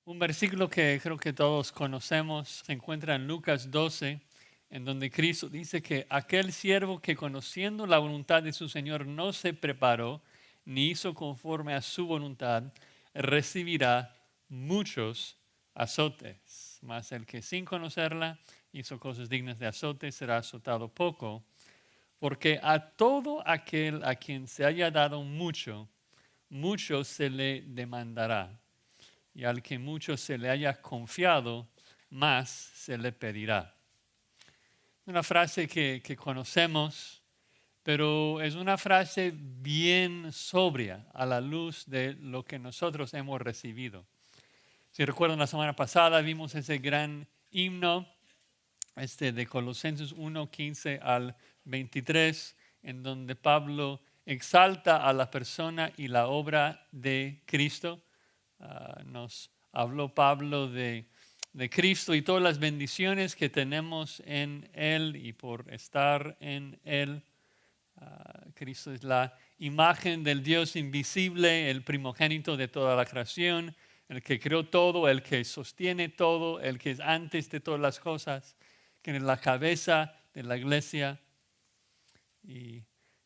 Un versículo que creo que todos conocemos se encuentra en Lucas 12, en donde Cristo dice que aquel siervo que conociendo la voluntad de su Señor no se preparó ni hizo conforme a su voluntad, recibirá muchos azotes. Mas el que sin conocerla hizo cosas dignas de azote será azotado poco, porque a todo aquel a quien se haya dado mucho, mucho se le demandará y al que mucho se le haya confiado, más se le pedirá. Una frase que conocemos, pero es una frase bien sobria a la luz de lo que nosotros hemos recibido. Si recuerdan, la semana pasada vimos ese gran himno de Colosenses 1, 15 al 23, en donde Pablo exalta a la persona y la obra de Cristo. Nos habló Pablo de Cristo y todas las bendiciones que tenemos en Él y por estar en Él. Cristo es la imagen del Dios invisible, el primogénito de toda la creación, el que creó todo, el que sostiene todo, el que es antes de todas las cosas, que es la cabeza de la iglesia. Y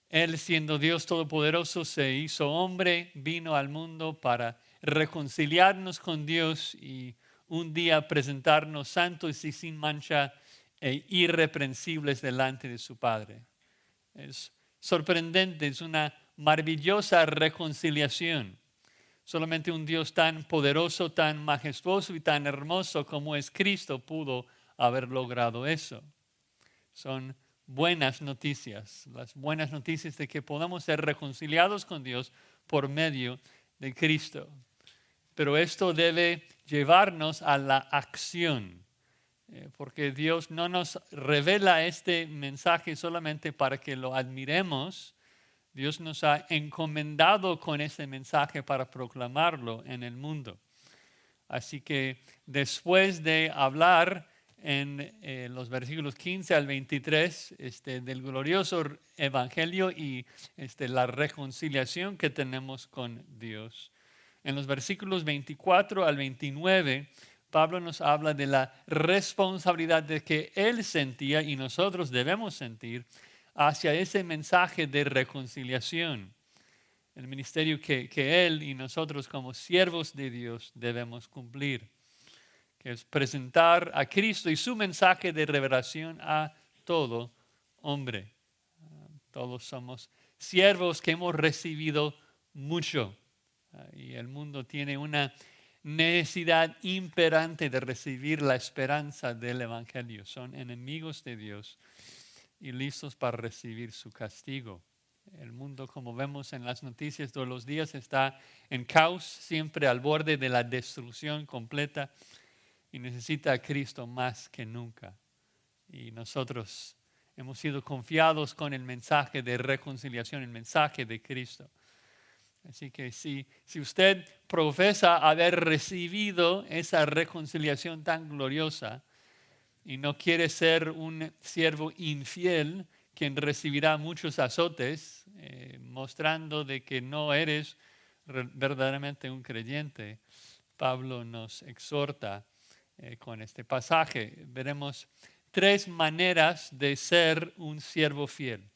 Él, siendo Dios Todopoderoso, se hizo hombre, vino al mundo para reconciliarnos con Dios y un día presentarnos santos y sin mancha e irreprensibles delante de su Padre. Es sorprendente, es una maravillosa reconciliación. Solamente un Dios tan poderoso, tan majestuoso y tan hermoso como es Cristo pudo haber logrado eso. Son buenas noticias, las buenas noticias de que podamos ser reconciliados con Dios por medio de Cristo. Pero esto debe llevarnos a la acción, porque Dios no nos revela este mensaje solamente para que lo admiremos. Dios nos ha encomendado con ese mensaje para proclamarlo en el mundo. Así que después de hablar en los versículos 15 al 23 del glorioso evangelio y la reconciliación que tenemos con Dios, en los versículos 24 al 29, Pablo nos habla de la responsabilidad de que él sentía y nosotros debemos sentir hacia ese mensaje de reconciliación. El ministerio que él y nosotros como siervos de Dios debemos cumplir, que es presentar a Cristo y su mensaje de revelación a todo hombre. Todos somos siervos que hemos recibido mucho. Y el mundo tiene una necesidad imperante de recibir la esperanza del Evangelio. Son enemigos de Dios y listos para recibir su castigo. El mundo, como vemos en las noticias todos los días, está en caos, siempre al borde de la destrucción completa y necesita a Cristo más que nunca. Y nosotros hemos sido confiados con el mensaje de reconciliación, el mensaje de Cristo. Así que si usted profesa haber recibido esa reconciliación tan gloriosa y no quiere ser un siervo infiel, quien recibirá muchos azotes, mostrando de que no eres verdaderamente un creyente, Pablo nos exhorta con este pasaje. Veremos tres maneras de ser un siervo fiel.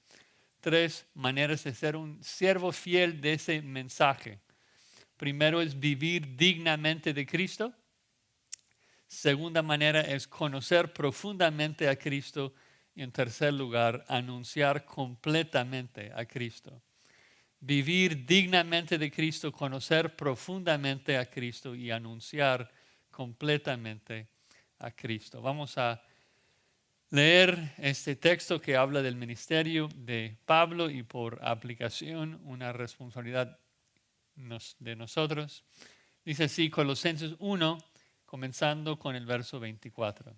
Tres maneras de ser un siervo fiel de ese mensaje. Primero es vivir dignamente de Cristo. Segunda manera es conocer profundamente a Cristo. Y en tercer lugar, anunciar completamente a Cristo. Vivir dignamente de Cristo, conocer profundamente a Cristo y anunciar completamente a Cristo. Vamos a leer este texto que habla del ministerio de Pablo y por aplicación una responsabilidad de nosotros. Dice así Colosenses 1, comenzando con el verso 24.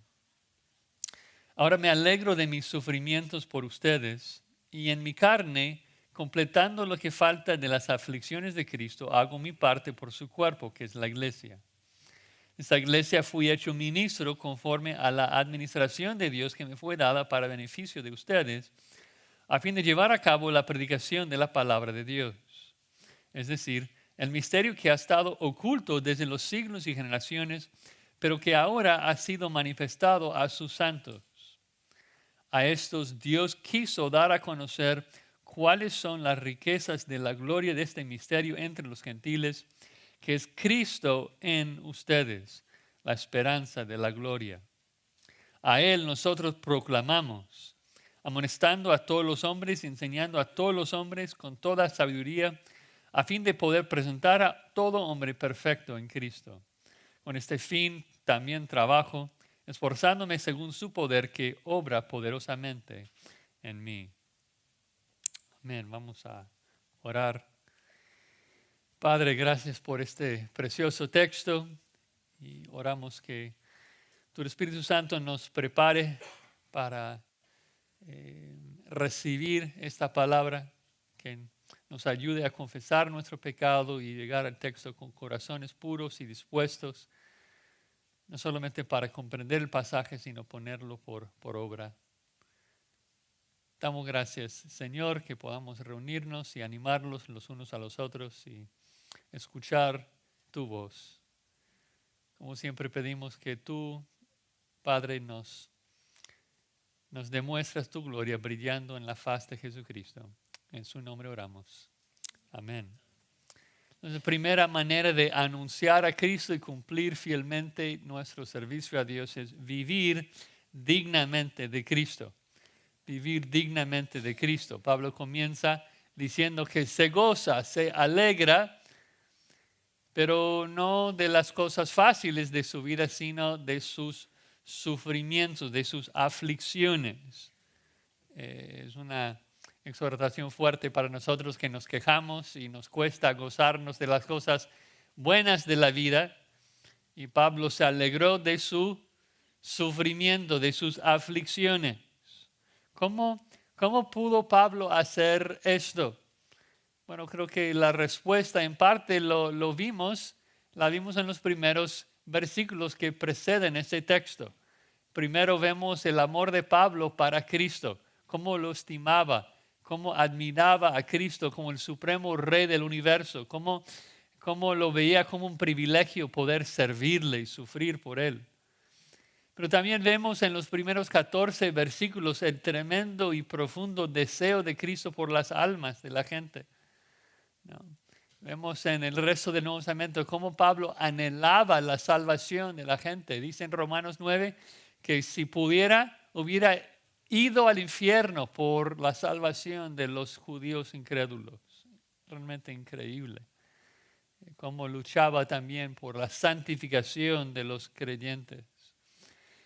Ahora me alegro de mis sufrimientos por ustedes y en mi carne, completando lo que falta de las aflicciones de Cristo, hago mi parte por su cuerpo, que es la iglesia. Esta iglesia fui hecho ministro conforme a la administración de Dios que me fue dada para beneficio de ustedes, a fin de llevar a cabo la predicación de la palabra de Dios. Es decir, el misterio que ha estado oculto desde los siglos y generaciones, pero que ahora ha sido manifestado a sus santos. A estos Dios quiso dar a conocer cuáles son las riquezas de la gloria de este misterio entre los gentiles, que es Cristo en ustedes, la esperanza de la gloria. A Él nosotros proclamamos, amonestando a todos los hombres, enseñando a todos los hombres con toda sabiduría, a fin de poder presentar a todo hombre perfecto en Cristo. Con este fin también trabajo, esforzándome según su poder que obra poderosamente en mí. Amén. Vamos a orar. Padre, gracias por este precioso texto y oramos que tu Espíritu Santo nos prepare para recibir esta palabra, que nos ayude a confesar nuestro pecado y llegar al texto con corazones puros y dispuestos, no solamente para comprender el pasaje, sino ponerlo por obra. Damos gracias, Señor, que podamos reunirnos y animarnos los unos a los otros y escuchar tu voz. Como siempre pedimos que tú, Padre, nos demuestras tu gloria brillando en la faz de Jesucristo. En su nombre oramos. Amén. Entonces, la primera manera de anunciar a Cristo y cumplir fielmente nuestro servicio a Dios es vivir dignamente de Cristo. Vivir dignamente de Cristo. Pablo comienza diciendo que se goza, se alegra, pero no de las cosas fáciles de su vida, sino de sus sufrimientos, de sus aflicciones. Es una exhortación fuerte para nosotros que nos quejamos y nos cuesta gozarnos de las cosas buenas de la vida. Y Pablo se alegró de su sufrimiento, de sus aflicciones. ¿Cómo pudo Pablo hacer esto? Bueno, creo que la respuesta en parte la vimos en los primeros versículos que preceden este texto. Primero vemos el amor de Pablo para Cristo, cómo lo estimaba, cómo admiraba a Cristo como el supremo rey del universo, cómo lo veía como un privilegio poder servirle y sufrir por él. Pero también vemos en los primeros 14 versículos el tremendo y profundo deseo de Cristo por las almas de la gente. ¿No? Vemos en el resto del Nuevo Testamento cómo Pablo anhelaba la salvación de la gente. Dice en Romanos 9 que si pudiera, hubiera ido al infierno por la salvación de los judíos incrédulos. Realmente increíble. Cómo luchaba también por la santificación de los creyentes.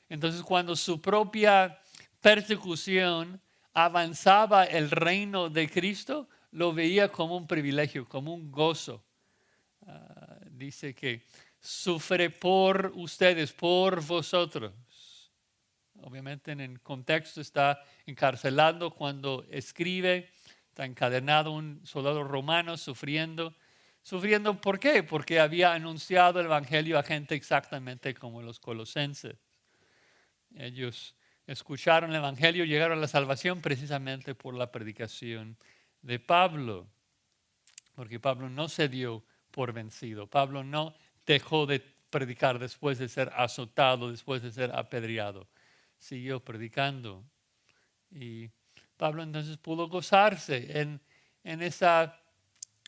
Entonces, cuando su propia persecución avanzaba el reino de Cristo, lo veía como un privilegio, como un gozo. Dice que sufre por ustedes, por vosotros. Obviamente en el contexto está encarcelado cuando escribe, está encadenado un soldado romano sufriendo. ¿Sufriendo por qué? Porque había anunciado el evangelio a gente exactamente como los colosenses. Ellos escucharon el evangelio, llegaron a la salvación precisamente por la predicación de Pablo. Porque Pablo no se dio por vencido. Pablo no dejó de predicar después de ser azotado, después de ser apedreado. Siguió predicando. Y Pablo entonces pudo gozarse en esa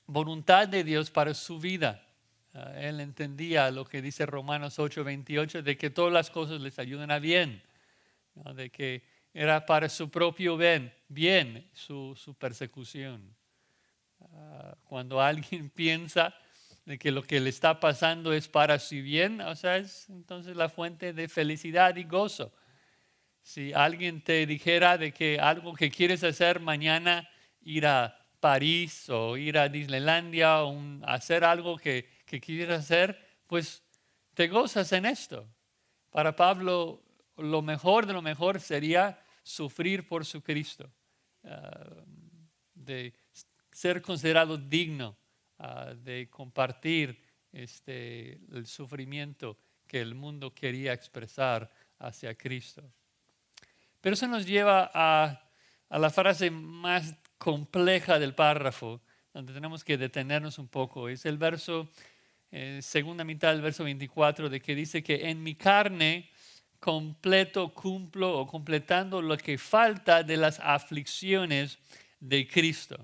voluntad de Dios para su vida. Él entendía lo que dice Romanos 8:28, de que todas las cosas les ayudan a bien, ¿no? De que era para su propio bien su persecución. Cuando alguien piensa de que lo que le está pasando es para su bien, o sea, es entonces la fuente de felicidad y gozo. Si alguien te dijera de que algo que quieres hacer mañana, ir a París o ir a Disneylandia o hacer algo que quieres hacer, pues te gozas en esto. Para Pablo, lo mejor de lo mejor sería sufrir por su Cristo, de ser considerado digno de compartir el sufrimiento que el mundo quería expresar hacia Cristo. Pero eso nos lleva a la frase más compleja del párrafo, donde tenemos que detenernos un poco. Es el verso, segunda mitad del verso 24, de que dice que en mi carne completo cumplo o completando lo que falta de las aflicciones de Cristo.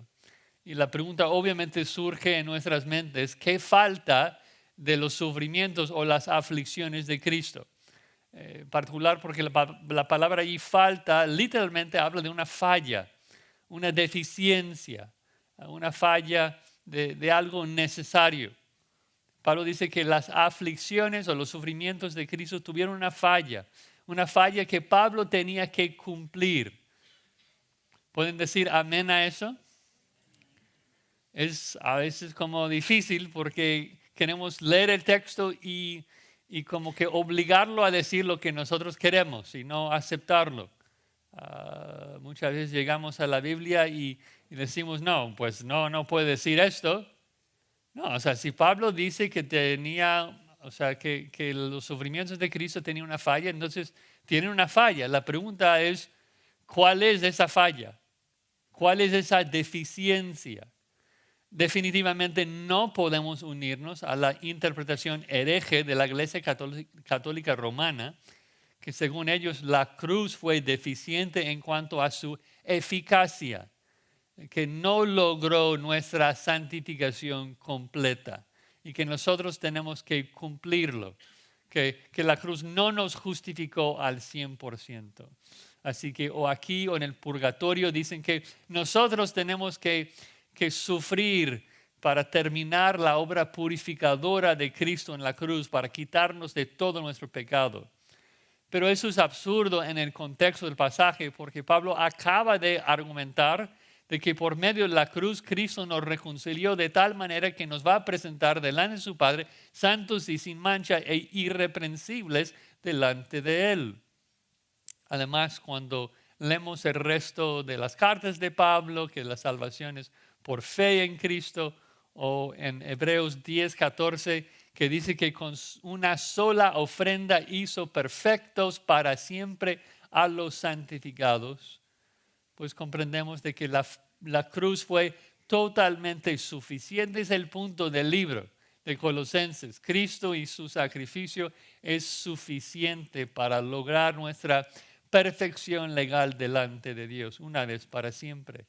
Y la pregunta obviamente surge en nuestras mentes, ¿qué falta de los sufrimientos o las aflicciones de Cristo? Particular porque la palabra ahí falta literalmente habla de una falla, una deficiencia, una falla de algo necesario. Pablo dice que las aflicciones o los sufrimientos de Cristo tuvieron una falla que Pablo tenía que cumplir. ¿Pueden decir amén a eso? Es a veces como difícil porque queremos leer el texto y como que obligarlo a decir lo que nosotros queremos y no aceptarlo. Muchas veces llegamos a la Biblia y decimos, no, pues no puede decir esto. No, o sea, si Pablo dice que tenía, o sea, que los sufrimientos de Cristo tenían una falla, entonces tienen una falla. La pregunta es, ¿cuál es esa falla? ¿Cuál es esa deficiencia? Definitivamente no podemos unirnos a la interpretación hereje de la Iglesia Católica Romana, que según ellos la cruz fue deficiente en cuanto a su eficacia, que no logró nuestra santificación completa y que nosotros tenemos que cumplirlo, que la cruz no nos justificó al 100%. Así que o aquí o en el purgatorio dicen que nosotros tenemos que sufrir para terminar la obra purificadora de Cristo en la cruz, para quitarnos de todo nuestro pecado. Pero eso es absurdo en el contexto del pasaje, porque Pablo acaba de argumentar de que por medio de la cruz Cristo nos reconcilió de tal manera que nos va a presentar delante de su Padre santos y sin mancha e irreprensibles delante de Él. Además, cuando leemos el resto de las cartas de Pablo, que la salvación es por fe en Cristo, o en Hebreos 10:14, que dice que con una sola ofrenda hizo perfectos para siempre a los santificados, pues comprendemos de que la cruz fue totalmente suficiente. Es el punto del libro de Colosenses. Cristo y su sacrificio es suficiente para lograr nuestra perfección legal delante de Dios, una vez para siempre.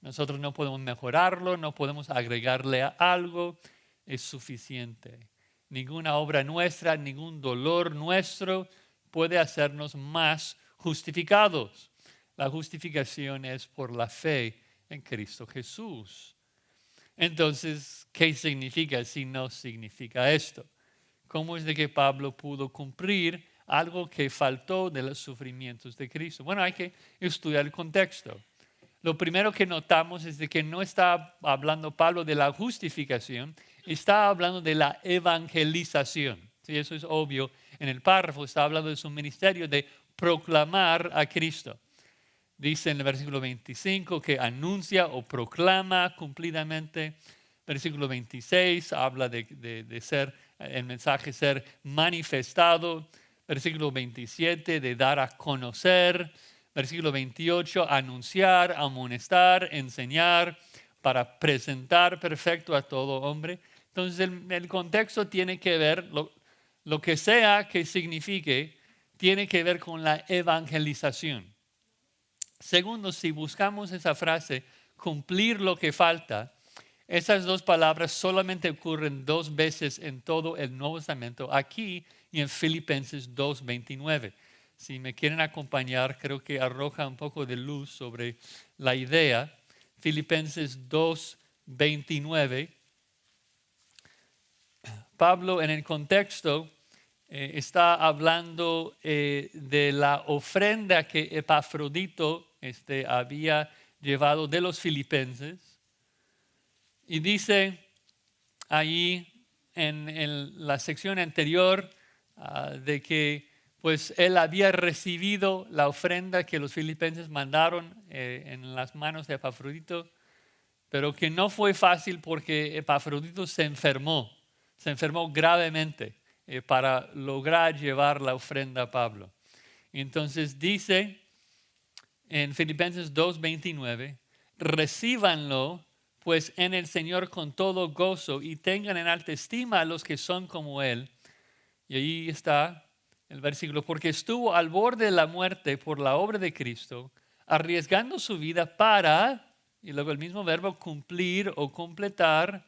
Nosotros no podemos mejorarlo, no podemos agregarle a algo, es suficiente. Ninguna obra nuestra, ningún dolor nuestro puede hacernos más justificados. La justificación es por la fe en Cristo Jesús. Entonces, ¿qué significa si no significa esto? ¿Cómo es de que Pablo pudo cumplir algo que faltó de los sufrimientos de Cristo? Bueno, hay que estudiar el contexto. Lo primero que notamos es de que no está hablando Pablo de la justificación, está hablando de la evangelización. Sí, eso es obvio. En el párrafo está hablando de su ministerio de proclamar a Cristo. Dice en el versículo 25 que anuncia o proclama cumplidamente. Versículo 26 habla de ser, el mensaje ser manifestado. Versículo 27 de dar a conocer. Versículo 28, anunciar, amonestar, enseñar, para presentar perfecto a todo hombre. Entonces el contexto tiene que ver, lo que sea que signifique, tiene que ver con la evangelización. Segundo, si buscamos esa frase, cumplir lo que falta, esas dos palabras solamente ocurren 2 veces en todo el Nuevo Testamento, aquí y en Filipenses 2:29. Si me quieren acompañar, creo que arroja un poco de luz sobre la idea. Filipenses 2:29. Pablo en el contexto está hablando de la ofrenda que Epafrodito había llevado de los filipenses. Y dice ahí en la sección anterior de que pues él había recibido la ofrenda que los filipenses mandaron en las manos de Epafrodito, pero que no fue fácil porque Epafrodito se enfermó gravemente para lograr llevar la ofrenda a Pablo. Entonces dice en Filipenses 2:29, recíbanlo pues en el Señor con todo gozo y tengan en alta estima a los que son como Él. Y ahí está el versículo, porque estuvo al borde de la muerte por la obra de Cristo, arriesgando su vida para, y luego el mismo verbo cumplir o completar,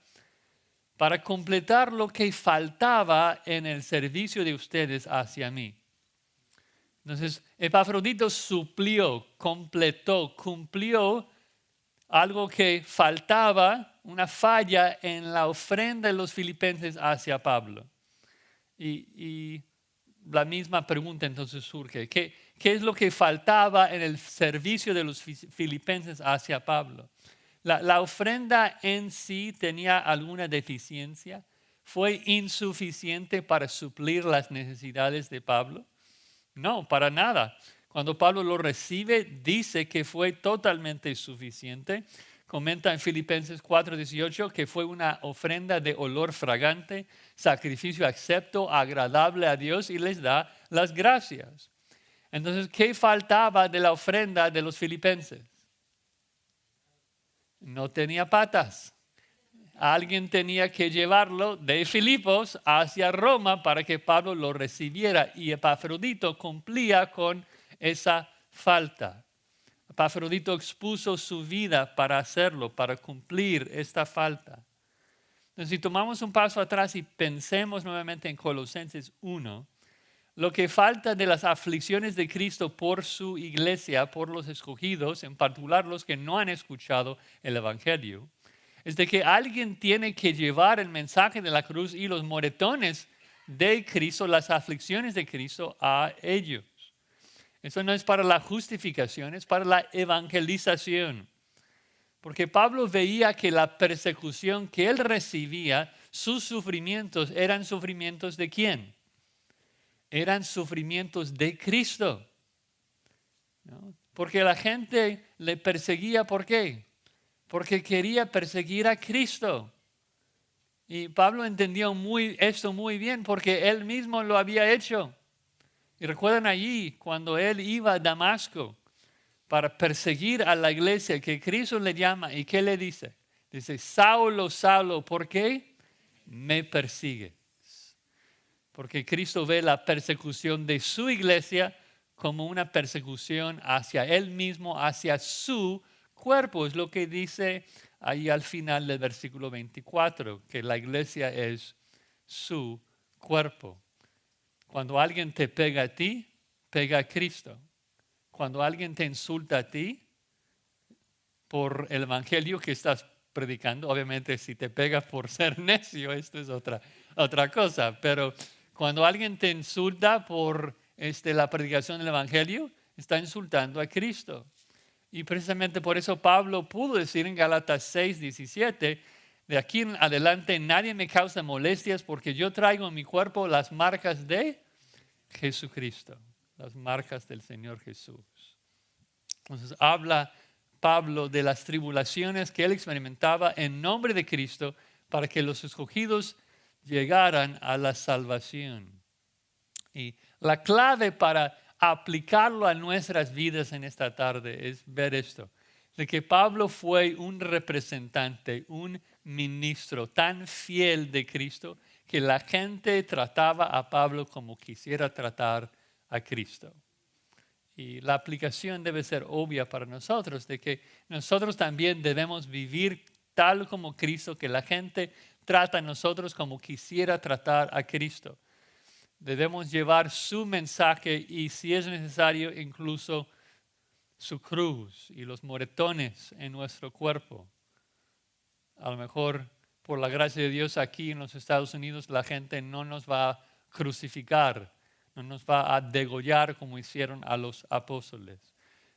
para completar lo que faltaba en el servicio de ustedes hacia mí. Entonces, Epafrodito suplió, completó, cumplió algo que faltaba, una falla en la ofrenda de los filipenses hacia Pablo. Y la misma pregunta entonces surge, ¿qué es lo que faltaba en el servicio de los filipenses hacia Pablo? La ofrenda en sí tenía alguna deficiencia, fue insuficiente para suplir las necesidades de Pablo. No, para nada. Cuando Pablo lo recibe, dice que fue totalmente suficiente. Comenta en Filipenses 4:18 que fue una ofrenda de olor fragante, sacrificio acepto, agradable a Dios, y les da las gracias. Entonces, ¿qué faltaba de la ofrenda de los filipenses? No tenía patas. Alguien tenía que llevarlo de Filipos hacia Roma para que Pablo lo recibiera, y Epafrodito cumplía con esa falta. Epafrodito expuso su vida para hacerlo, para cumplir esta falta. Entonces, si tomamos un paso atrás y pensemos nuevamente en Colosenses 1, lo que falta de las aflicciones de Cristo por su iglesia, por los escogidos, en particular los que no han escuchado el Evangelio, es de que alguien tiene que llevar el mensaje de la cruz y los moretones de Cristo, las aflicciones de Cristo a ellos. Eso no es para la justificación, es para la evangelización. Porque Pablo veía que la persecución que él recibía, sus sufrimientos, eran sufrimientos ¿de quién? Eran sufrimientos de Cristo, ¿no? Porque la gente le perseguía, ¿por qué? Porque quería perseguir a Cristo. Y Pablo entendió esto muy bien porque él mismo lo había hecho. Y recuerdan allí cuando él iba a Damasco para perseguir a la iglesia, que Cristo le llama, ¿y qué le dice? Dice, Saulo, Saulo, ¿por qué me persigues? Porque Cristo ve la persecución de su iglesia como una persecución hacia él mismo, hacia su cuerpo. Es lo que dice ahí al final del versículo 24, que la iglesia es su cuerpo. Cuando alguien te pega a ti, pega a Cristo. Cuando alguien te insulta a ti por el evangelio que estás predicando, obviamente si te pega por ser necio, esto es otra cosa, pero cuando alguien te insulta por la predicación del evangelio, está insultando a Cristo. Y precisamente por eso Pablo pudo decir en Gálatas 6:17, de aquí en adelante nadie me causa molestias porque yo traigo en mi cuerpo las marcas de Jesucristo, las marcas del Señor Jesús. Entonces habla Pablo de las tribulaciones que él experimentaba en nombre de Cristo para que los escogidos llegaran a la salvación. Y la clave para aplicarlo a nuestras vidas en esta tarde es ver esto, de que Pablo fue un representante, un ministro tan fiel de Cristo que la gente trataba a Pablo como quisiera tratar a Cristo. Y la aplicación debe ser obvia para nosotros, de que nosotros también debemos vivir tal como Cristo, que la gente trata a nosotros como quisiera tratar a Cristo. Debemos llevar su mensaje y, si es necesario, incluso su cruz y los moretones en nuestro cuerpo. A lo mejor, por la gracia de Dios, aquí en los Estados Unidos la gente no nos va a crucificar, no nos va a degollar como hicieron a los apóstoles.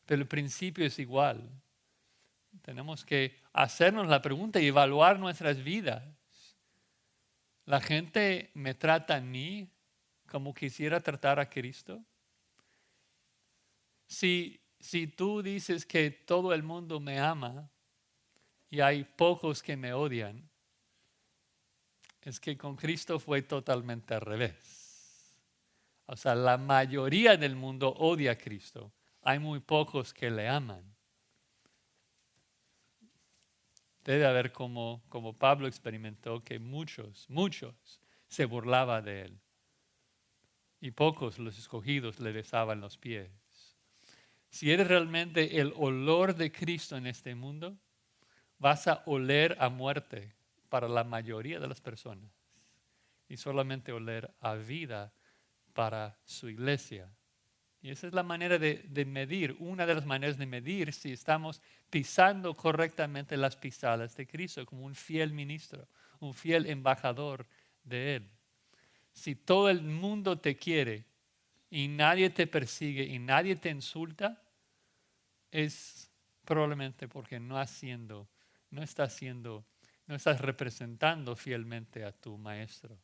Pero el principio es igual. Tenemos que hacernos la pregunta y evaluar nuestras vidas. ¿La gente me trata a mí como quisiera tratar a Cristo? Si tú dices que todo el mundo me ama y hay pocos que me odian, es que con Cristo fue totalmente al revés. O sea, la mayoría del mundo odia a Cristo. Hay muy pocos que le aman. debe haber como Pablo experimentó que muchos se burlaban de él. Y pocos, los escogidos, le besaban los pies. Si eres realmente el olor de Cristo en este mundo, vas a oler a muerte para la mayoría de las personas y solamente oler a vida para su iglesia. Y esa es la manera de medir, una de las maneras de medir si estamos pisando correctamente las pisadas de Cristo como un fiel ministro, un fiel embajador de Él. Si todo el mundo te quiere y nadie te persigue y nadie te insulta, es probablemente porque no estás representando fielmente a tu maestro.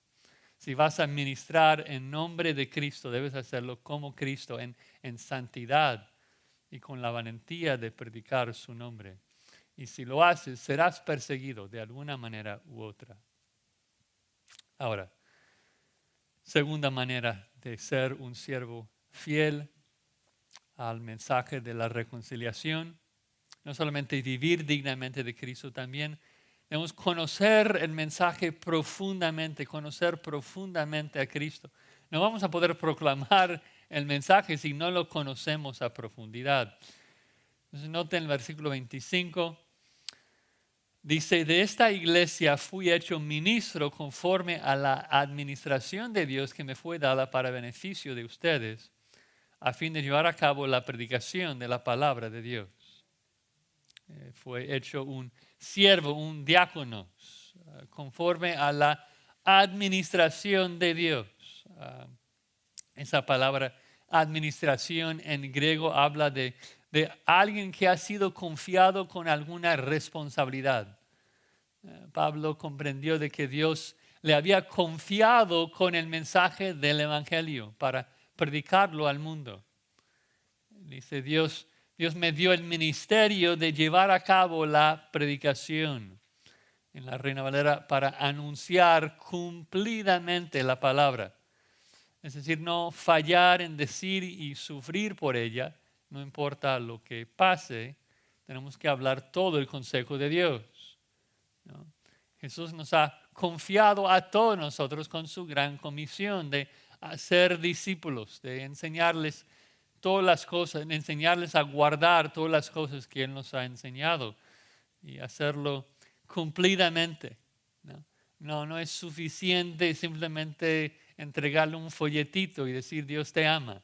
Si vas a ministrar en nombre de Cristo, debes hacerlo como Cristo, en santidad y con la valentía de predicar su nombre. Y si lo haces, serás perseguido de alguna manera u otra. Ahora, segunda manera de ser un siervo fiel al mensaje de la reconciliación, no solamente vivir dignamente de Cristo, también debemos conocer el mensaje profundamente, conocer profundamente a Cristo. No vamos a poder proclamar el mensaje si no lo conocemos a profundidad. Entonces, noten el versículo 25. Dice, de esta iglesia fui hecho ministro conforme a la administración de Dios que me fue dada para beneficio de ustedes, a fin de llevar a cabo la predicación de la palabra de Dios. Fue hecho un siervo, un diácono, conforme a la administración de Dios. Esa palabra administración en griego habla de alguien que ha sido confiado con alguna responsabilidad. Pablo comprendió de que Dios le había confiado con el mensaje del Evangelio para predicarlo al mundo. Dice Dios me dio el ministerio de llevar a cabo la predicación en la Reina Valera para anunciar cumplidamente la palabra. Es decir, no fallar en decir y sufrir por ella, no importa lo que pase, tenemos que hablar todo el consejo de Dios, ¿no? Jesús nos ha confiado a todos nosotros con su gran comisión de hacer discípulos, de enseñarles todas las cosas, de enseñarles a guardar todas las cosas que Él nos ha enseñado y hacerlo cumplidamente, ¿no? No es suficiente simplemente entregarle un folletito y decir Dios te ama.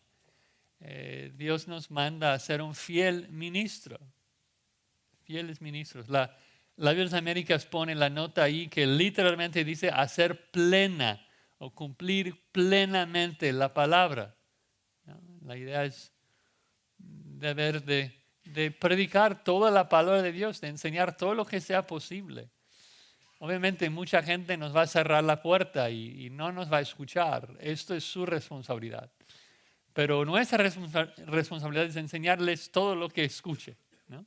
Dios nos manda a ser un fiel ministro. Fieles ministros. La Biblia de las Américas pone la nota ahí que literalmente dice hacer plena o cumplir plenamente la palabra, ¿no? La idea es de predicar toda la palabra de Dios, de enseñar todo lo que sea posible. Obviamente mucha gente nos va a cerrar la puerta y no nos va a escuchar. Esto es su responsabilidad. Pero nuestra responsabilidad es enseñarles todo lo que escuche, ¿no?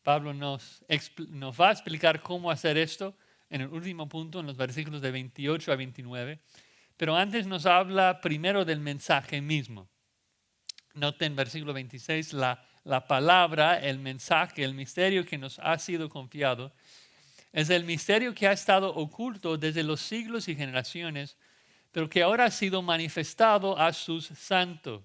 Pablo nos va a explicar cómo hacer esto en el último punto, en los versículos de 28 a 29. Pero antes nos habla primero del mensaje mismo. Noten versículo 26, la palabra, el mensaje, el misterio que nos ha sido confiado. Es el misterio que ha estado oculto desde los siglos y generaciones, pero que ahora ha sido manifestado a sus santos.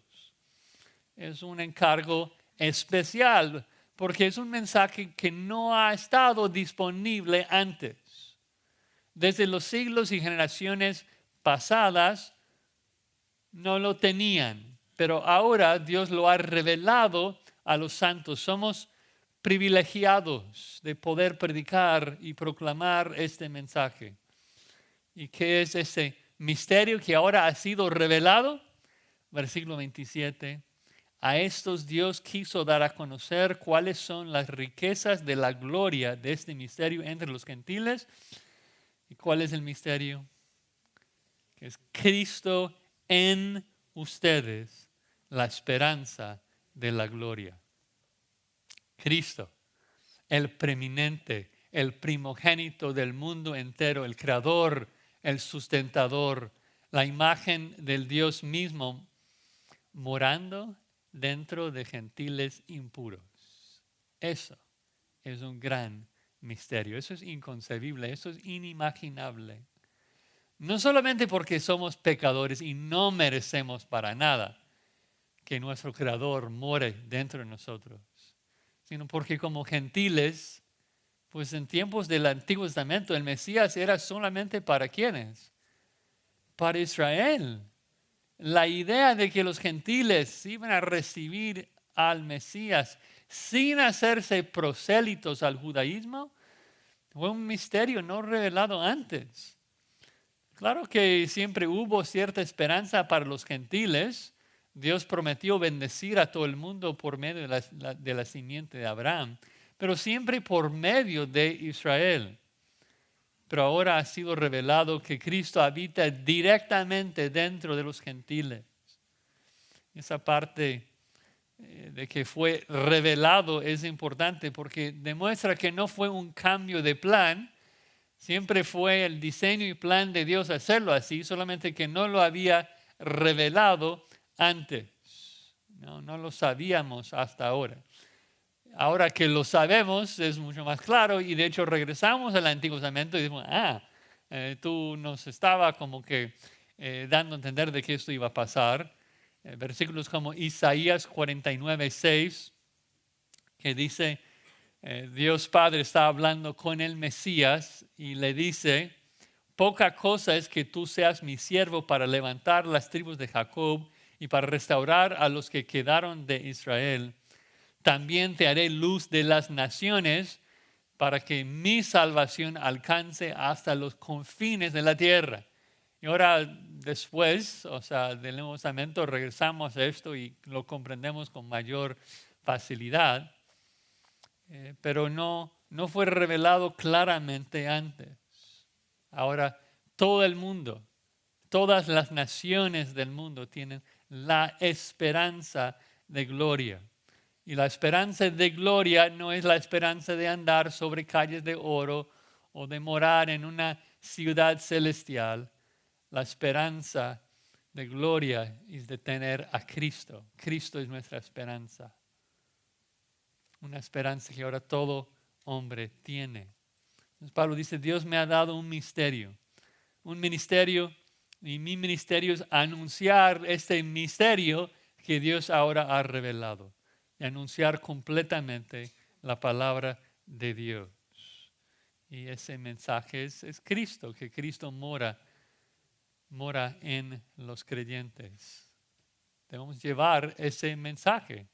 Es un encargo especial porque es un mensaje que no ha estado disponible antes. Desde los siglos y generaciones pasadas no lo tenían, pero ahora Dios lo ha revelado a los santos. Somos privilegiados de poder predicar y proclamar este mensaje. ¿Y qué es ese misterio que ahora ha sido revelado? Versículo 27. A estos Dios quiso dar a conocer cuáles son las riquezas de la gloria de este misterio entre los gentiles. ¿Y cuál es el misterio? Que es Cristo en ustedes, la esperanza de la gloria. Cristo, el preeminente, el primogénito del mundo entero, el creador, el sustentador, la imagen del Dios mismo, morando dentro de gentiles impuros. Eso es un gran misterio. Eso es inconcebible, eso es inimaginable. No solamente porque somos pecadores y no merecemos para nada que nuestro Creador more dentro de nosotros, sino porque como gentiles, pues en tiempos del Antiguo Testamento el Mesías era solamente para ¿quiénes? Para Israel. La idea de que los gentiles iban a recibir al Mesías sin hacerse prosélitos al judaísmo fue un misterio no revelado antes. Claro que siempre hubo cierta esperanza para los gentiles. Dios prometió bendecir a todo el mundo por medio de la simiente de Abraham, pero siempre por medio de Israel. Pero ahora ha sido revelado que Cristo habita directamente dentro de los gentiles. Esa parte de que fue revelado es importante porque demuestra que no fue un cambio de plan. Siempre fue el diseño y plan de Dios hacerlo así, solamente que no lo había revelado antes. No lo sabíamos hasta ahora. Ahora que lo sabemos es mucho más claro y de hecho regresamos al Antiguo Testamento y decimos, tú nos estaba como que dando a entender de que esto iba a pasar. Versículos como Isaías 49:6, que dice, Dios Padre está hablando con el Mesías y le dice, poca cosa es que tú seas mi siervo para levantar las tribus de Jacob y para restaurar a los que quedaron de Israel. También te haré luz de las naciones para que mi salvación alcance hasta los confines de la tierra. Y ahora después, del Nuevo Testamento, regresamos a esto y lo comprendemos con mayor facilidad. Pero no fue revelado claramente antes. Ahora todo el mundo, todas las naciones del mundo tienen la esperanza de gloria. Y la esperanza de gloria no es la esperanza de andar sobre calles de oro o de morar en una ciudad celestial. La esperanza de gloria es de tener a Cristo. Cristo es nuestra esperanza. Una esperanza que ahora todo hombre tiene. Entonces Pablo dice, Dios me ha dado un ministerio, y mi ministerio es anunciar este misterio que Dios ahora ha revelado y anunciar completamente la palabra de Dios. Y ese mensaje es Cristo, que Cristo mora en los creyentes. Debemos llevar ese mensaje,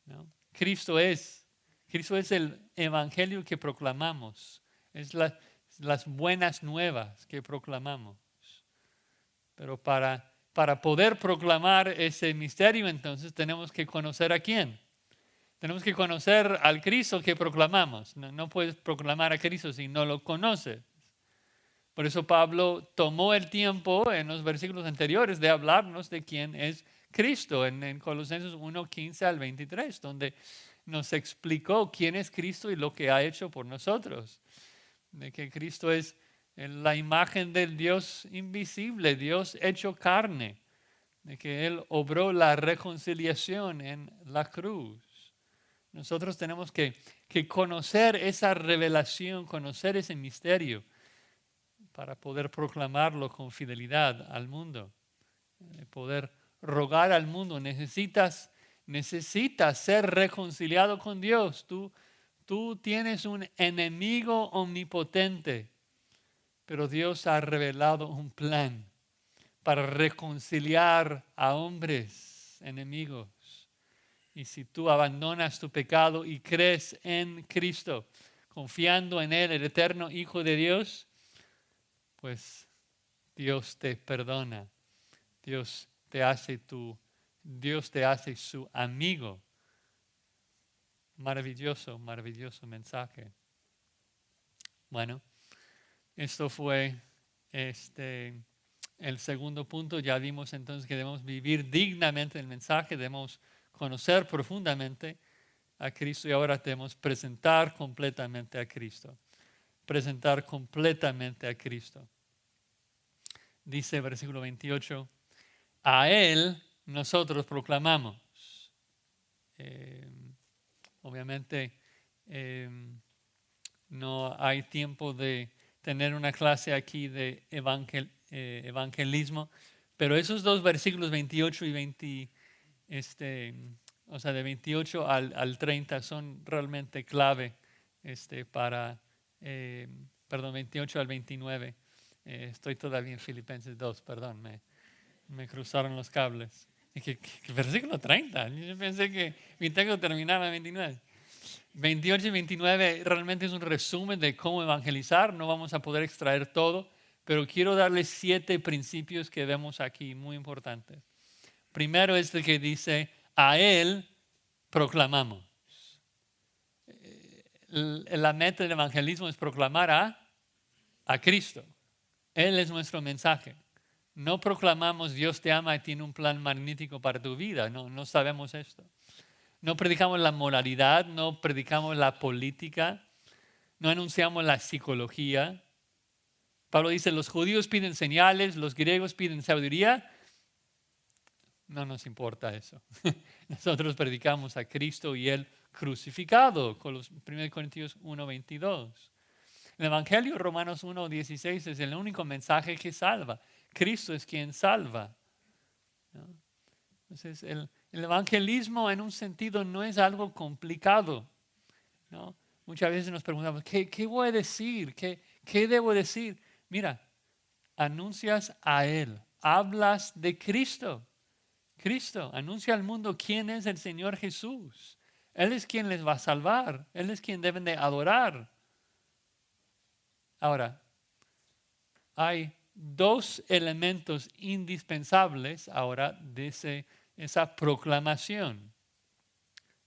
¿no? Cristo es el evangelio que proclamamos, es las buenas nuevas que proclamamos. Pero para poder proclamar ese misterio, entonces tenemos que conocer a quién. Tenemos que conocer al Cristo que proclamamos. No puedes proclamar a Cristo si no lo conoces. Por eso Pablo tomó el tiempo en los versículos anteriores de hablarnos de quién es Cristo en Colosenses 1:15 al 23, donde nos explicó quién es Cristo y lo que ha hecho por nosotros. De que Cristo es la imagen del Dios invisible, Dios hecho carne. De que Él obró la reconciliación en la cruz. Nosotros tenemos que conocer esa revelación, conocer ese misterio para poder proclamarlo con fidelidad al mundo. Poder rogar al mundo, necesitas ser reconciliado con Dios. Tú tienes un enemigo omnipotente, pero Dios ha revelado un plan para reconciliar a hombres enemigos. Y si tú abandonas tu pecado y crees en Cristo, confiando en Él, el eterno Hijo de Dios, pues Dios te perdona. Dios te hace su amigo. Maravilloso, maravilloso mensaje. Bueno, esto fue el segundo punto. Ya vimos entonces que debemos vivir dignamente el mensaje, debemos conocer profundamente a Cristo y ahora debemos presentar completamente a Cristo. Presentar completamente a Cristo. Dice versículo 28, a Él nosotros proclamamos. Obviamente No hay tiempo de tener una clase aquí de evangelismo, pero esos dos versículos 28 y 20, o sea, de 28 al 30 son realmente clave para, perdón, 28 al 29. Estoy todavía en Filipenses 2, perdón, me cruzaron los cables. ¿Qué versículo 30? Yo pensé que mi texto terminaba en 29. 28 y 29 realmente es un resumen de cómo evangelizar. No vamos a poder extraer todo, pero quiero darles 7 principios que vemos aquí, muy importantes. Primero es el que dice, a Él proclamamos. La meta del evangelismo es proclamar a Cristo. Él es nuestro mensaje. No proclamamos Dios te ama y tiene un plan magnífico para tu vida. No sabemos esto. No predicamos la moralidad, no predicamos la política, no anunciamos la psicología. Pablo dice, los judíos piden señales, los griegos piden sabiduría. No nos importa eso. Nosotros predicamos a Cristo y Él crucificado, con los 1 Corintios 1:22. El Evangelio Romanos 1:16 es el único mensaje que salva. Cristo es quien salva, ¿no? Entonces, el evangelismo en un sentido no es algo complicado, ¿no? Muchas veces nos preguntamos, ¿qué voy a decir? ¿Qué debo decir? Mira, anuncias a Él, hablas de Cristo. Cristo, anuncia al mundo quién es el Señor Jesús. Él es quien les va a salvar. Él es quien deben de adorar. Ahora, hay 2 elementos indispensables ahora de esa proclamación.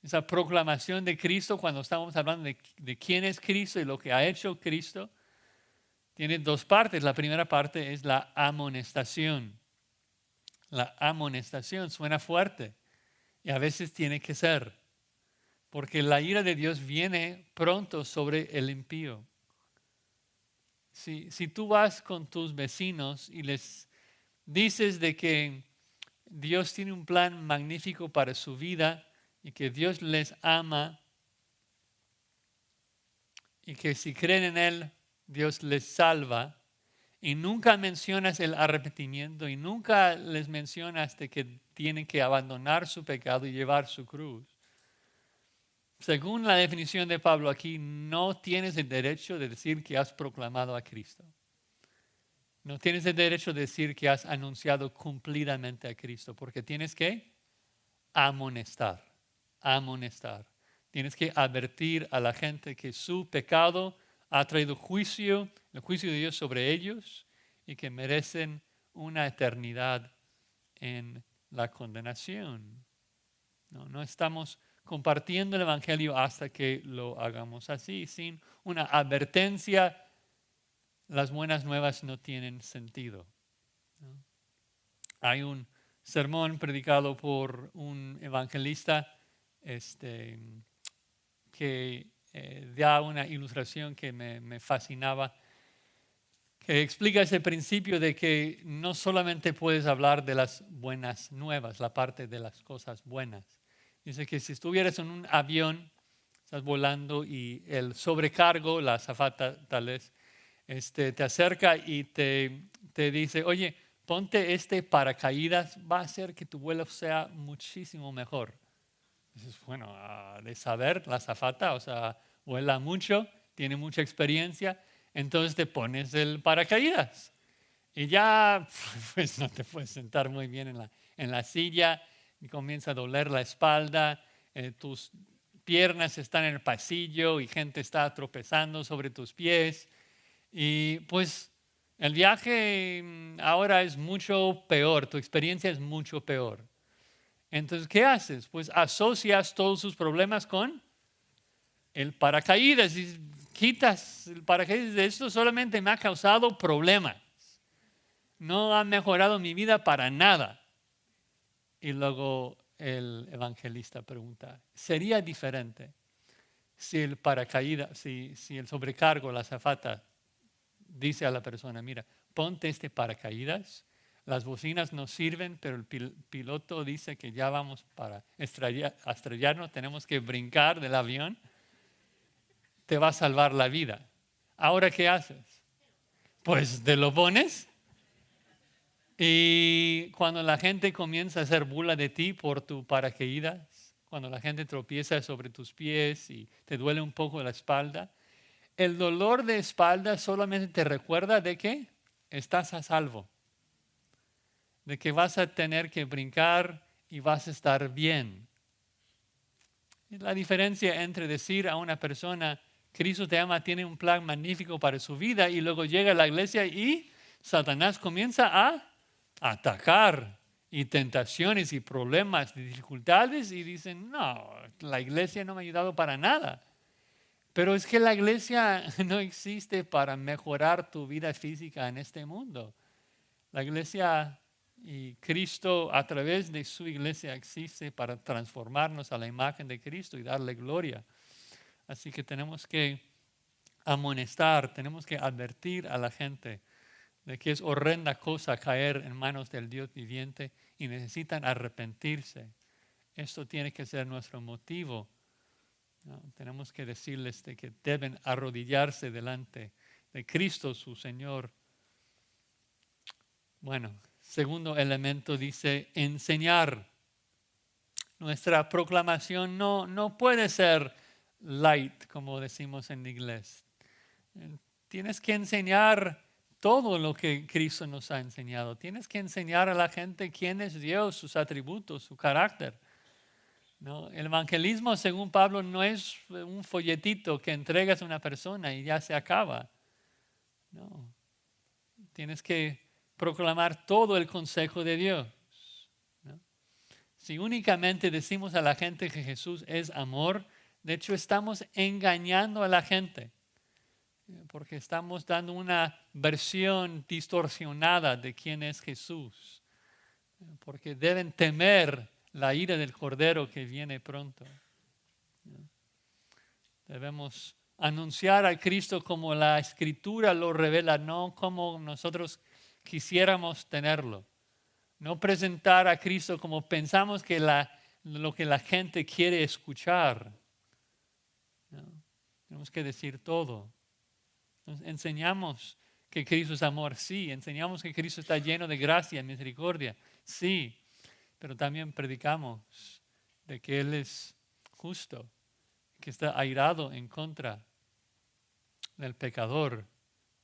Esa proclamación de Cristo, cuando estamos hablando de quién es Cristo y lo que ha hecho Cristo, tiene 2 partes. La primera parte es la amonestación. La amonestación suena fuerte y a veces tiene que ser, porque la ira de Dios viene pronto sobre el impío. Si tú vas con tus vecinos y les dices de que Dios tiene un plan magnífico para su vida y que Dios les ama y que si creen en Él, Dios les salva, y nunca mencionas el arrepentimiento y nunca les mencionas de que tienen que abandonar su pecado y llevar su cruz. Según la definición de Pablo aquí, no tienes el derecho de decir que has proclamado a Cristo. No tienes el derecho de decir que has anunciado cumplidamente a Cristo, porque tienes que amonestar, amonestar. Tienes que advertir a la gente que su pecado ha traído juicio, el juicio de Dios sobre ellos y que merecen una eternidad en la condenación. No estamos compartiendo el Evangelio hasta que lo hagamos así. Sin una advertencia, las buenas nuevas no tienen sentido, ¿no? Hay un sermón predicado por un evangelista que da una ilustración que me fascinaba, que explica ese principio de que no solamente puedes hablar de las buenas nuevas, la parte de las cosas buenas. Dice que si estuvieras en un avión, estás volando y el sobrecargo, la azafata tal vez, te acerca y te dice, oye, ponte este paracaídas, va a hacer que tu vuelo sea muchísimo mejor. Dices, bueno, de saber la azafata, o sea, vuela mucho, tiene mucha experiencia, entonces te pones el paracaídas. Y ya, pues no te puedes sentar muy bien en la silla, y comienza a doler la espalda, tus piernas están en el pasillo y gente está tropezando sobre tus pies. Y pues el viaje ahora es mucho peor, tu experiencia es mucho peor. Entonces, ¿qué haces? Pues asocias todos sus problemas con el paracaídas y quitas el paracaídas. Esto solamente me ha causado problemas. No ha mejorado mi vida para nada. Y luego el evangelista pregunta, ¿sería diferente si el paracaídas, si el sobrecargo, la azafata, dice a la persona, mira, ponte este paracaídas, las bocinas no sirven, pero el piloto dice que ya vamos para estrellarnos, tenemos que brincar del avión? te va a salvar la vida. ¿Ahora qué haces? Pues te lo pones. Y cuando la gente comienza a hacer burla de ti por tu paracaídas, cuando la gente tropieza sobre tus pies y te duele un poco la espalda, el dolor de espalda solamente te recuerda de que estás a salvo, de que vas a tener que brincar y vas a estar bien. La diferencia entre decir a una persona, Cristo te ama, tiene un plan magnífico para su vida, y luego llega a la iglesia y Satanás comienza a atacar, y tentaciones y problemas y dificultades, y dicen, no, la iglesia no me ha ayudado para nada. Pero es que la iglesia no existe para mejorar tu vida física en este mundo. La iglesia y Cristo a través de su iglesia existe para transformarnos a la imagen de Cristo y darle gloria. Así que tenemos que amonestar, tenemos que advertir a la gente de que es horrenda cosa caer en manos del Dios viviente y necesitan arrepentirse. Esto tiene que ser nuestro motivo. ¿No? Tenemos que decirles de que deben arrodillarse delante de Cristo, su Señor. Bueno, segundo elemento dice enseñar. Nuestra proclamación no puede ser light, como decimos en inglés. Tienes que enseñar todo lo que Cristo nos ha enseñado. Tienes que enseñar a la gente quién es Dios, sus atributos, su carácter. ¿No? El evangelismo, según Pablo, no es un folletito que entregas a una persona y ya se acaba. No. Tienes que proclamar todo el consejo de Dios. ¿No? Si únicamente decimos a la gente que Jesús es amor, de hecho estamos engañando a la gente, porque estamos dando una versión distorsionada de quién es Jesús, porque deben temer la ira del Cordero que viene pronto. Debemos anunciar a Cristo como la Escritura lo revela, no como nosotros quisiéramos tenerlo. No presentar a Cristo como pensamos que lo que la gente quiere escuchar. ¿No? Tenemos que decir todo. Nos enseñamos que Cristo es amor, sí. Enseñamos que Cristo está lleno de gracia y misericordia, sí. Pero también predicamos de que Él es justo, que está airado en contra del pecador.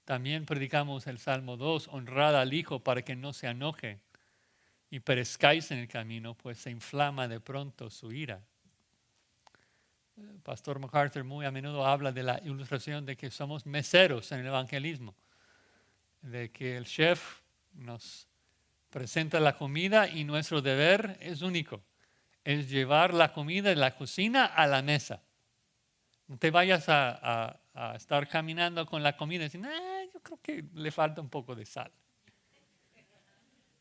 También predicamos el Salmo 2, honrad al Hijo para que no se enoje y perezcáis en el camino, pues se inflama de pronto su ira. Pastor MacArthur muy a menudo habla de la ilustración de que somos meseros en el evangelismo, de que el chef nos presenta la comida y nuestro deber es único, es llevar la comida de la cocina a la mesa. No te vayas a estar caminando con la comida y decir, yo creo que le falta un poco de sal.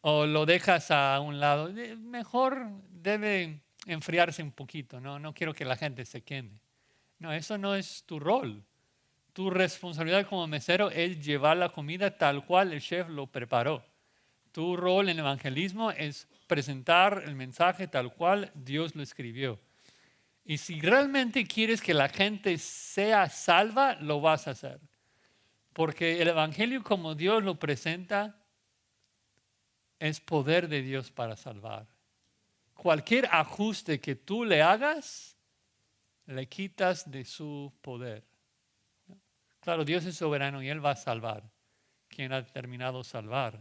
O lo dejas a un lado. Mejor debe enfriarse un poquito, no quiero que la gente se queme. No, eso no es tu rol. Tu responsabilidad como mesero es llevar la comida tal cual el chef lo preparó. Tu rol en el evangelismo es presentar el mensaje tal cual Dios lo escribió. Y si realmente quieres que la gente sea salva, lo vas a hacer. Porque el evangelio como Dios lo presenta es poder de Dios para salvar. Cualquier ajuste que tú le hagas, le quitas de su poder. Claro, Dios es soberano y Él va a salvar quien ha determinado salvar.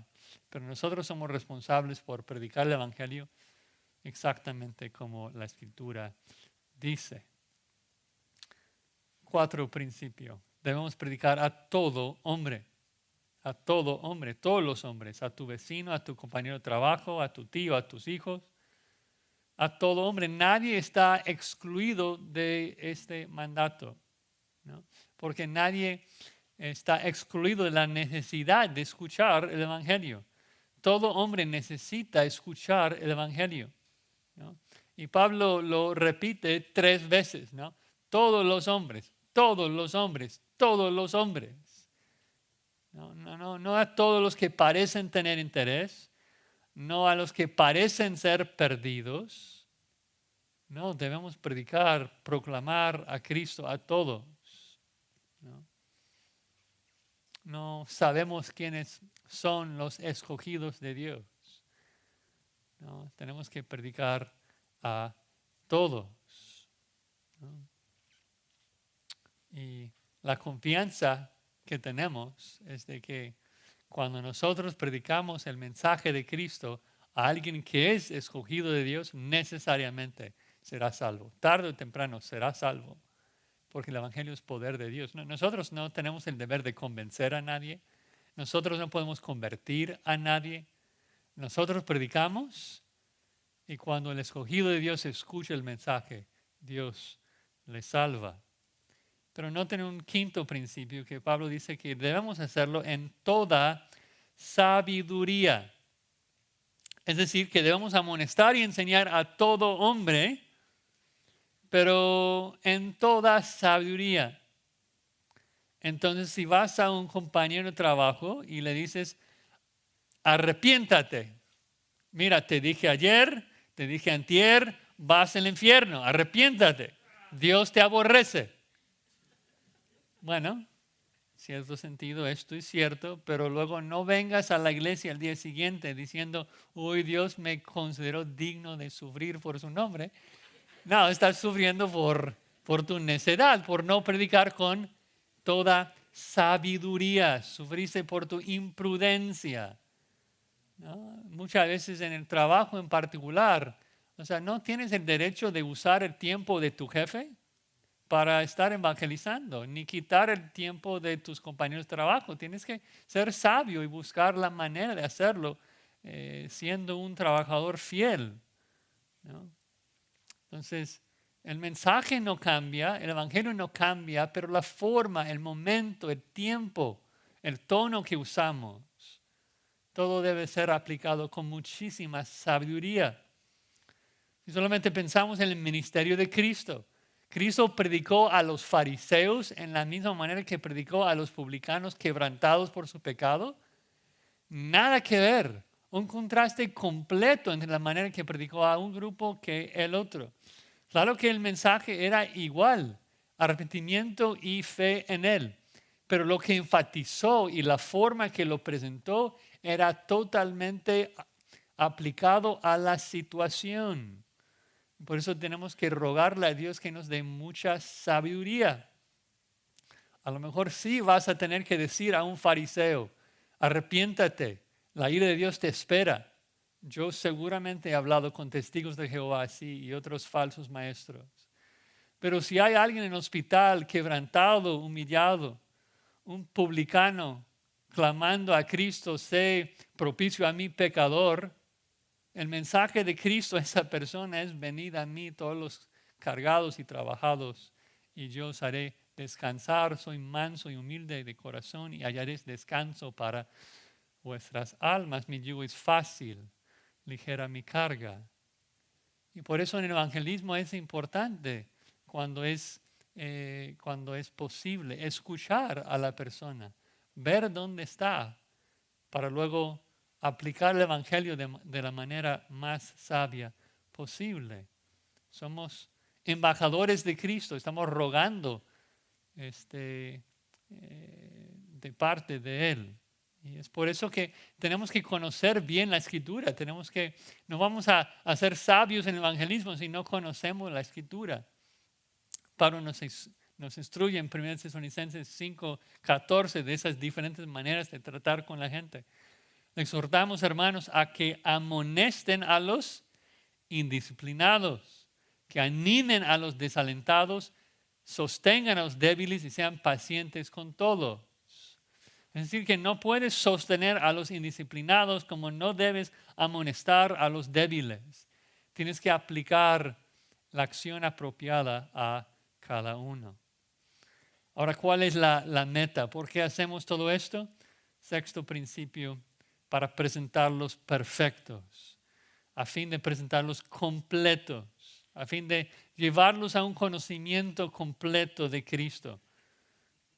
Pero nosotros somos responsables por predicar el evangelio exactamente como la Escritura dice. 4 principios. Debemos predicar a todo hombre. A todo hombre, todos los hombres. A tu vecino, a tu compañero de trabajo, a tu tío, a tus hijos. A todo hombre. Nadie está excluido de este mandato, ¿no? Porque nadie está excluido de la necesidad de escuchar el evangelio. Todo hombre necesita escuchar el evangelio, ¿no? Y Pablo lo repite 3 veces, ¿no? Todos los hombres, todos los hombres, todos los hombres. No a todos los que parecen tener interés, no a los que parecen ser perdidos. No, debemos predicar, proclamar a Cristo a todos. no sabemos quiénes son los escogidos de Dios. ¿No? Tenemos que predicar a todos. ¿No? Y la confianza que tenemos es de que cuando nosotros predicamos el mensaje de Cristo a alguien que es escogido de Dios, necesariamente será salvo. Tarde o temprano será salvo, porque el Evangelio es poder de Dios. Nosotros no tenemos el deber de convencer a nadie. Nosotros no podemos convertir a nadie. Nosotros predicamos y cuando el escogido de Dios escucha el mensaje, Dios le salva. Pero noten un quinto principio que Pablo dice que debemos hacerlo en toda sabiduría. Es decir, que debemos amonestar y enseñar a todo hombre, pero en toda sabiduría. Entonces, si vas a un compañero de trabajo y le dices, arrepiéntate. Mira, te dije ayer, te dije antier, vas al infierno, arrepiéntate. Dios te aborrece. Bueno, en cierto sentido esto es cierto, pero luego no vengas a la iglesia al día siguiente diciendo, hoy Dios me consideró digno de sufrir por su nombre. No, estás sufriendo por tu necedad, por no predicar con toda sabiduría. Sufriste por tu imprudencia. ¿No? Muchas veces en el trabajo en particular, o sea, no tienes el derecho de usar el tiempo de tu jefe para estar evangelizando, ni quitar el tiempo de tus compañeros de trabajo. Tienes que ser sabio y buscar la manera de hacerlo siendo un trabajador fiel, ¿no? Entonces, el mensaje no cambia, el evangelio no cambia, pero la forma, el momento, el tiempo, el tono que usamos, todo debe ser aplicado con muchísima sabiduría. Si solamente pensamos en el ministerio de Cristo, Cristo predicó a los fariseos en la misma manera que predicó a los publicanos quebrantados por su pecado. Nada que ver. Un contraste completo entre la manera que predicó a un grupo que el otro. Claro que el mensaje era igual, arrepentimiento y fe en Él. Pero lo que enfatizó y la forma que lo presentó era totalmente aplicado a la situación. Por eso tenemos que rogarle a Dios que nos dé mucha sabiduría. A lo mejor sí vas a tener que decir a un fariseo, arrepiéntate, la ira de Dios te espera. Yo seguramente he hablado con testigos de Jehová así y otros falsos maestros. Pero si hay alguien en el hospital quebrantado, humillado, un publicano clamando a Cristo, sé propicio a mi pecador, el mensaje de Cristo a esa persona es: venid a mí todos los cargados y trabajados y yo os haré descansar. Soy manso y humilde de corazón y hallaréis descanso para vuestras almas. Mi yugo es fácil, ligera mi carga. Y por eso en el evangelismo es importante cuando es posible escuchar a la persona, ver dónde está para luego aplicar el evangelio de la manera más sabia posible. Somos embajadores de Cristo, estamos rogando de parte de Él. Y es por eso que tenemos que conocer bien la Escritura. No vamos a ser sabios en el evangelismo si no conocemos la Escritura. Pablo nos instruye en 1 Tesalonicenses 5:14 de esas diferentes maneras de tratar con la gente. Le exhortamos, hermanos, a que amonesten a los indisciplinados, que animen a los desalentados, sostengan a los débiles y sean pacientes con todos. Es decir, que no puedes sostener a los indisciplinados como no debes amonestar a los débiles. Tienes que aplicar la acción apropiada a cada uno. Ahora, ¿cuál es la meta? ¿Por qué hacemos todo esto? Sexto principio: para presentarlos perfectos, a fin de presentarlos completos, a fin de llevarlos a un conocimiento completo de Cristo.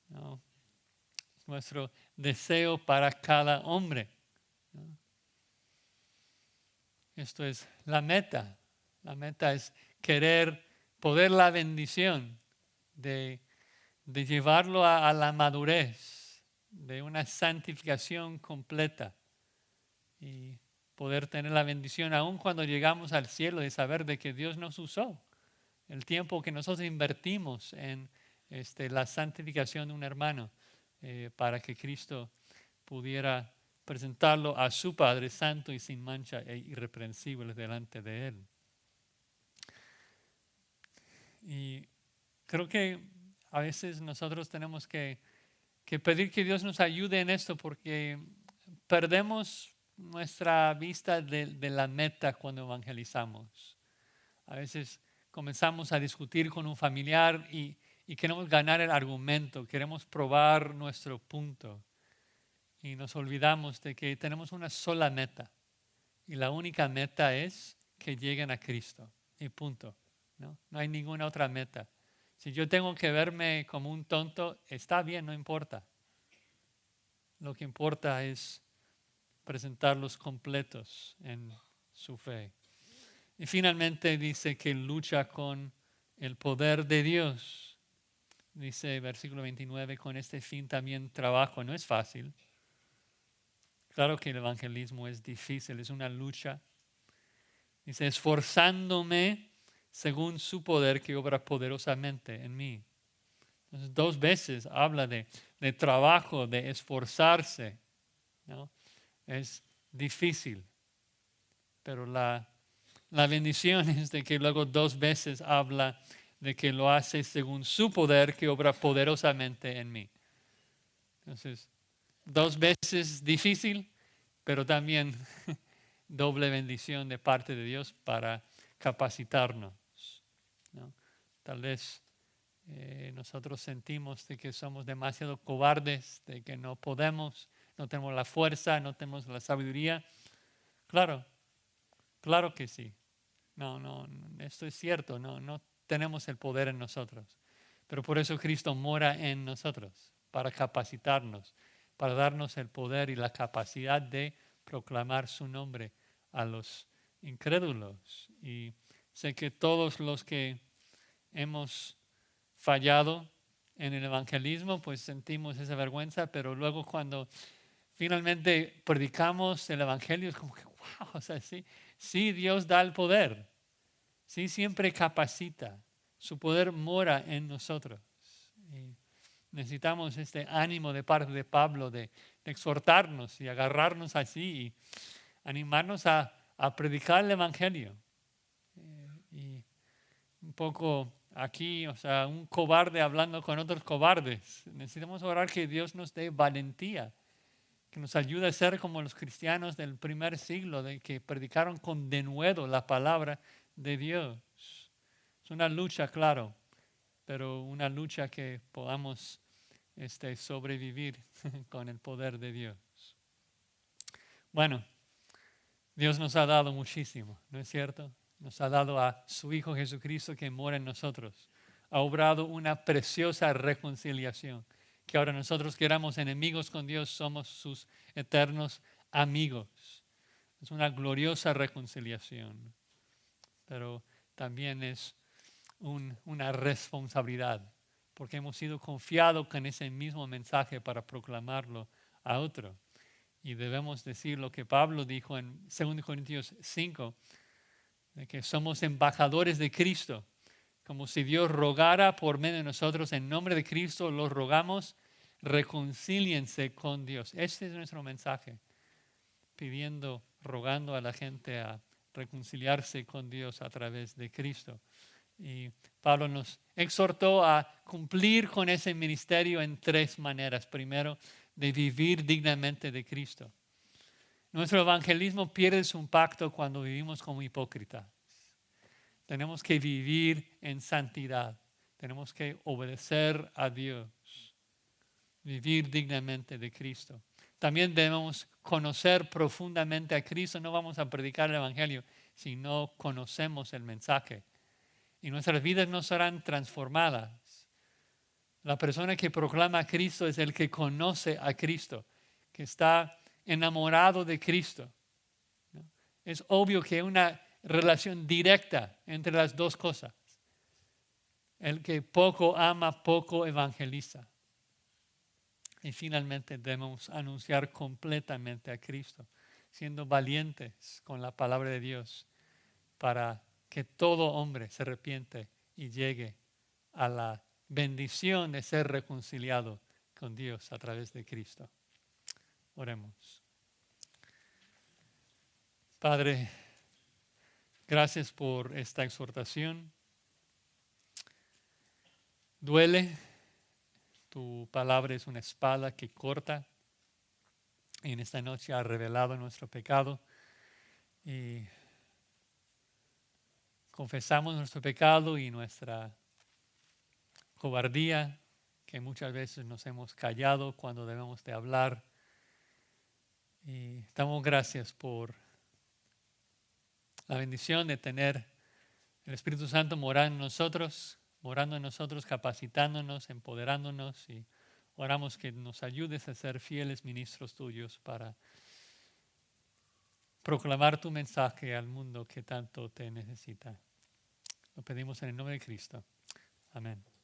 ¿No? Es nuestro deseo para cada hombre. ¿No? Esto es la meta. La meta es poder la bendición de llevarlo a la madurez, de una santificación completa y poder tener la bendición aún cuando llegamos al cielo de saber de que Dios nos usó. El tiempo que nosotros invertimos en la santificación de un hermano para que Cristo pudiera presentarlo a su Padre santo y sin mancha e irreprensible delante de Él. Y creo que a veces nosotros tenemos que pedir que Dios nos ayude en esto porque perdemos nuestra vista de la meta cuando evangelizamos. A veces comenzamos a discutir con un familiar y queremos ganar el argumento, queremos probar nuestro punto y nos olvidamos de que tenemos una sola meta y la única meta es que lleguen a Cristo y punto. No hay ninguna otra meta. Si yo tengo que verme como un tonto, está bien, no importa. Lo que importa es presentarlos completos en su fe. Y finalmente dice que lucha con el poder de Dios. Dice versículo 29, con este fin también trabajo. No es fácil. Claro que el evangelismo es difícil, es una lucha. Dice, esforzándome según su poder que obra poderosamente en mí. Entonces, 2 veces habla de trabajo, de esforzarse, ¿no? Es difícil, pero la bendición es de que luego 2 veces habla de que lo hace según su poder que obra poderosamente en mí. Entonces, 2 veces difícil, pero también doble bendición de parte de Dios para capacitarnos, ¿no? Tal vez nosotros sentimos de que somos demasiado cobardes, de que no podemos, no tenemos la fuerza, no tenemos la sabiduría. Claro que sí. No, esto es cierto, no tenemos el poder en nosotros. Pero por eso Cristo mora en nosotros, para capacitarnos, para darnos el poder y la capacidad de proclamar su nombre a los incrédulos. Y sé que todos los que hemos fallado en el evangelismo, pues sentimos esa vergüenza, pero luego cuando finalmente predicamos el evangelio es como que, wow, o sea, sí Dios da el poder, sí siempre capacita, su poder mora en nosotros. Y necesitamos este ánimo de parte de Pablo de exhortarnos y agarrarnos así y animarnos a predicar el evangelio. Y un poco aquí, o sea, un cobarde hablando con otros cobardes. Necesitamos orar que Dios nos dé valentía, que nos ayude a ser como los cristianos del primer siglo, de que predicaron con denuedo la palabra de Dios. Es una lucha, claro, pero una lucha que podamos sobrevivir con el poder de Dios. Bueno, Dios nos ha dado muchísimo, ¿no es cierto? Nos ha dado a su Hijo Jesucristo que mora en nosotros. Ha obrado una preciosa reconciliación. Que ahora nosotros que éramos enemigos con Dios somos sus eternos amigos. Es una gloriosa reconciliación. Pero también es una responsabilidad. Porque hemos sido confiados con ese mismo mensaje para proclamarlo a otro. Y debemos decir lo que Pablo dijo en 2 Corintios 5, de que somos embajadores de Cristo. Como si Dios rogara por medio de nosotros, en nombre de Cristo los rogamos, reconcíliense con Dios. Este es nuestro mensaje, rogando a la gente a reconciliarse con Dios a través de Cristo. Y Pablo nos exhortó a cumplir con ese ministerio en 3 maneras. Primero, de vivir dignamente de Cristo. Nuestro evangelismo pierde su impacto cuando vivimos como hipócritas. Tenemos que vivir en santidad. Tenemos que obedecer a Dios. Vivir dignamente de Cristo. También debemos conocer profundamente a Cristo. No vamos a predicar el evangelio si no conocemos el mensaje. Y nuestras vidas no serán transformadas. La persona que proclama a Cristo es el que conoce a Cristo, que está enamorado de Cristo. Es obvio que hay una relación directa entre las 2 cosas. El que poco ama, poco evangeliza. Y finalmente debemos anunciar completamente a Cristo, siendo valientes con la palabra de Dios para que todo hombre se arrepiente y llegue a la bendición de ser reconciliado con Dios a través de Cristo. Oremos. Padre, gracias por esta exhortación. Duele, tu palabra es una espada que corta. Y en esta noche ha revelado nuestro pecado y confesamos nuestro pecado y nuestra cobardía, que muchas veces nos hemos callado cuando debemos de hablar. Y damos gracias por la bendición de tener el Espíritu Santo morando en nosotros, capacitándonos, empoderándonos, y oramos que nos ayudes a ser fieles ministros tuyos para proclamar tu mensaje al mundo que tanto te necesita. Lo pedimos en el nombre de Cristo. Amén.